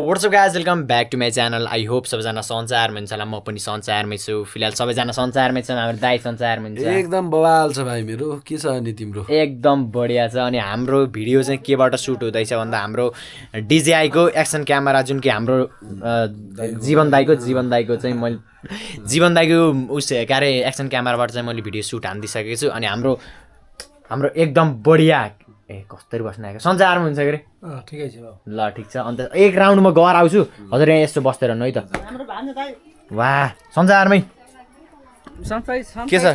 What's up guys, welcome back to my channel. I hope सबैजना सञ्चारमा हुन्छ होला, म पनि सञ्चारमै छु। फिलहाल सबैजना सञ्चारमै छन्, हाम्रो दाइ सञ्चारमा हुन्छ। एकदम बवाल छ भाइ मेरो, के छ अनि तिम्रो? एकदम बढिया छ। अनि हाम्रो भिडियो चाहिँ केबाट सुट हुँदैछ भन्दा हाम्रो DJI को एक्सन क्यामेरा जुन कि हाम्रो जीवन दाइको चाहिँ मैले जीवन दाइको उस के अरे एक्सन क्यामेराबाट चाहिँ मैले भिडियो सुट हानिदिइसकेको छु। अनि हाम्रो एकदम बढिया कस्तरी बस्न आएको सञ्चारमा हुन्छ के रे? ठिकै छ ल ठिक छ। अन्त एक राउन्ड म घर आउँछु, हजुर यहाँ यस्तो बस्दै रहनु है त। वाह सञ्चारमै के छ?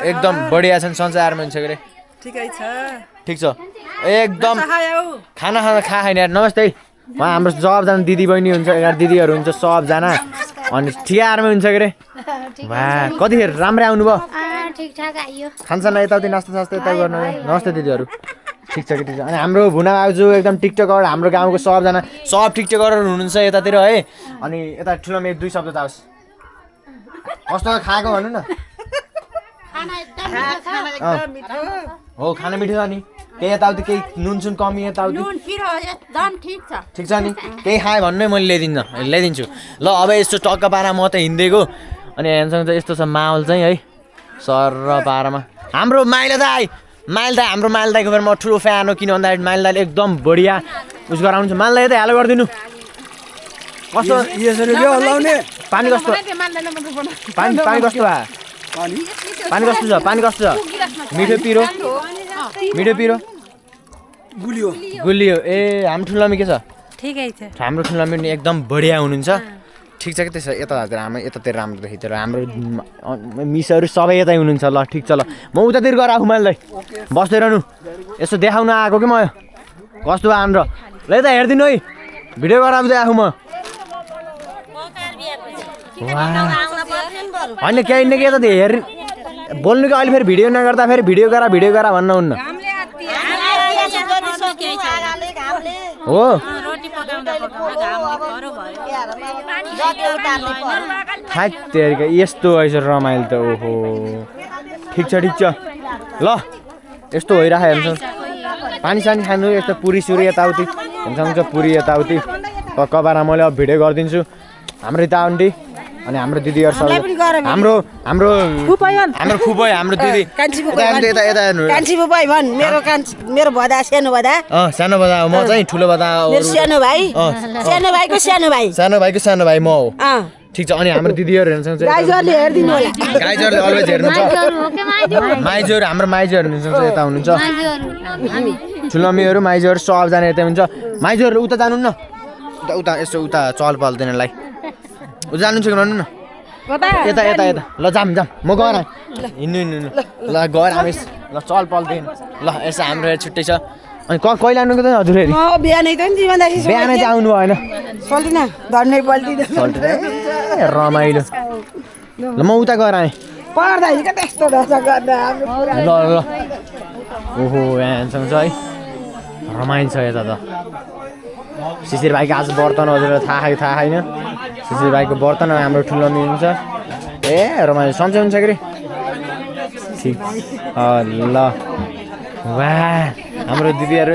एकदम बढिया छन्, सञ्चारमा हुन्छ के रे? ठिक छ एकदम। खाना खाएन यार। नमस्ते। उहाँ हाम्रो सबजना दिदी बहिनी हुन्छ, यार दिदीहरू हुन्छ सबजना। अनि ठिकारमा हुन्छ के रे? वाह कतिखेर राम्रै आउनुभयो? ठिकठाक आइयो। खानसाना यताउति नास्ता यता गर्नु। नमस्ते दिदीहरू। ठिक छ कि ठिक छ। अनि हाम्रो भुना बाबु एकदम टिकटकर, हाम्रो गाउँको सबजना सब टिकटकरहरू हुनुहुन्छ यतातिर है। अनि यता ठुलोमा एक दुई शब्द जाओस्। कस्तो खाएको भन्नु न। हो खाना मिठो छ नि? केही यताउति केही नुनसुन कमी यताउति? ठिक छ नि? केही खायो भन्नु मैले ल्याइदिन्छु। ल अब यस्तो टक्क पारा म त हिँड्दैको। अनि हेर्नुहोस् चाहिँ यस्तो छ माहौल चाहिँ है सर र पारामा। हाम्रो माइला दाइ हाम्रो माइला दाइको फेरि म ठुलो फ्यान हो। किन भन्दाखेरि माइला दाइले एकदम बढिया उस गराउनु छ। माइला दाइ यता हेलो गरिदिनु। कस्तो यसरी ल्याउ लाउने पानी कस्तो? पानी कस्तो भयो? पानी कस्तो छ? पानी कस्तो छ? मिठो पिरो गुलियो। ए हाम्रो ठुलोमी के छ? ठिकै छ। हाम्रो ठुलोमी पनि एकदम बढिया हुनुहुन्छ। ठिक छ कि त्यसो? यतातिर राम्रो देखिन्छ। हाम्रो मिसहरू सबै यतै हुनुहुन्छ। ल ठिक छ। ल म उतातिर गएर आफू मैले बस्दै रहनु। यसो देखाउन आएको कि म कस्तो भयो हाम्रो। ल यता हेरिदिनु है, भिडियो गराउँदै आफू म। होइन केही न केही त हेर्नु बोल्नु कि अहिले फेरि भिडियो नगर्दा फेरि भिडियो गरा भन्नुहुन्न हो। यस्तो रहेछ रमाइलो त। ओहो ठिक छ। ल यस्तो भइरहेको हेर्नुहोस्। पानी सानी खानु, यस्तो पुरी सुरी यताउति हुन्छ पुरी यताउति कबारा मैले अब भिडियो गरिदिन्छु। हाम्रो यता आन्टी अनि हाम्रो दिदीहरू सबै हाम्रो फुपै हाम्रो दिदी मेरो भदा सानो भदा सानो बदा म चाहिँ ठुलो बदा सानो भाइको सानो भाइ म हो। ठिक छ। अनि हाम्रो दिदीहरू हेर्नुहुन्छ गाइजरले हेर्दिनु होला। गाइजरले अलवेज हेर्नुहुन्छ। माइजोहरू हाम्रो माइजोहरू हुनुहुन्छ यता हुनुहुन्छ। ठुलोमीहरू माइजोहरू सबजना यतै हुन्छ। माइजोहरू उता जानु न, उता यसो उता चल पल दिनलाई उता जानुहुन्छ कि भन्नु न। यता ल जाम म गएर हिँड्नु ल गएर हामी ल चल पल दिन। ल यसो हाम्रो छुट्टै छ। अनि कहिले आउनुको त हजुर फेरि? बिहानै त नि बिहानै चाहिँ आउनु भएन। चल्दिन धन्नै पल्टिँदैन रमाइलो। ल म उता गएर आएँ पर्दैन क्या त्यस्तो दशा गर्न हाम्रो ल ओहो यहाँ है रमाइलो छ यता त। शिशिर भाइको आज बर्तन हजुर थाहा छैन। शिशिर भाइको बर्तन हाम्रो ठुलो हुन्छ। ए रमाइलो सन्चै हुन्छ कि रे? ठिक ल वाह हाम्रो दिदीहरू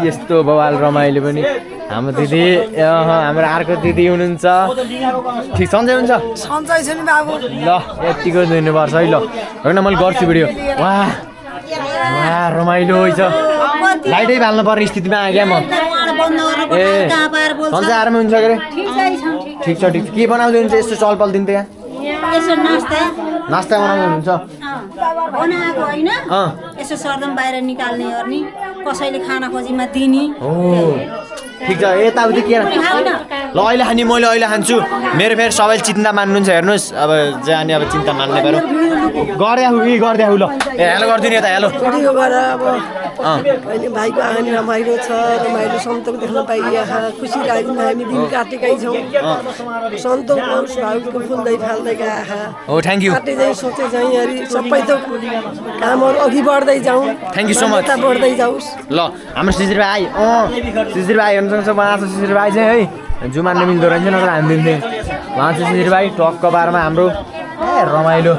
यस्तो बवाल रमाइलो पनि। हाम्रो दिदी हाम्रो अर्को दिदी हुनुहुन्छ। ठिक सन्चै हुन्छ? सन्चै छ नि बाबु। ल यतिको दिनुपर्छ है। ल होइन मैले गर्छु भिडियो। वाह रमाइलो छ। लाइटै बाल्नु पर्ने स्थितिमा आएँ क्या म। ए सञ्चारमा हुन्छ के रे? ठिक छ। के बनाउँदै हुन्छ यस्तो चलपल दिन्छ यहाँ? नास्ता बनाउँदै हुन्छ यसो सरदम बाहिर निकाल्ने गर्ने, कसैले खाना खोजीमा दिने। हो ठिक छ। यताउति के ल अहिले खाने मैले अहिले खान्छु। मेरो फेरि सबैले चिन्ता मान्नुहुन्छ हेर्नुहोस्। अब जाने अब चिन्ता मान्ने पऱ्यो। गरिदिया ल ए हेलो गरिदिनु यता हेलो। अहिले भाइको आनी रमाइलो छ। रमाइलो सन्तोक देख्न पाइए खुसी लाग्यो। हामी दिन काटेकै छौँ। सन्तोक भाइको फुल्दै फाल्दै गए। हो थ्याङ्क यू। काटे चाहिँ सोचे चाहिँ सबै त कामहरू अघि बढ्दै जाउँ। Thank you so much. बढ्दै जाओस्। ल हाम्रो शिशिर भाइ शिशिर भाइ हुनुहुन्छ बनाएको शिशिर भाइ चाहिँ है जु मान्नु मिल्दो रहेछ नत्र हामी दिन्थेँ। उहाँ चाहिँ शिशिर भाइ टक्क बारमा हाम्रो रमाइलो।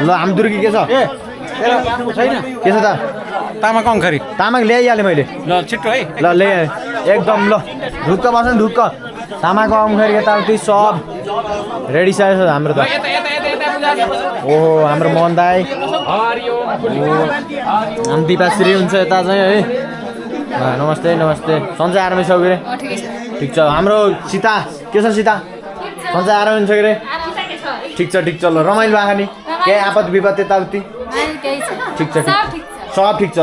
ल हाम्रो दुर्गी के छ? के छ त तामा कङ्खरी तामाङ ल्याइहालेँ मैले ल छिट्टो है ल ल्याएँ एकदम ल ढुक्क बस्छ नि ढुक्क तामाको अङ्खरी यताउति सब रेडी छ हाम्रो त ओहो हाम्रो मोहन दाई हामी दिपाश्री हुन्छ यता चाहिँ है नमस्ते नमस्ते सन्चै आरामै छ कि रे ठिक छ हाम्रो सीता के छ सीता सन्चै आरामै हुन्छ कि रे ठिक छ ल रमाइलो भएको नि केही आपत विपद यताउति ठिक छ सब ठिक छ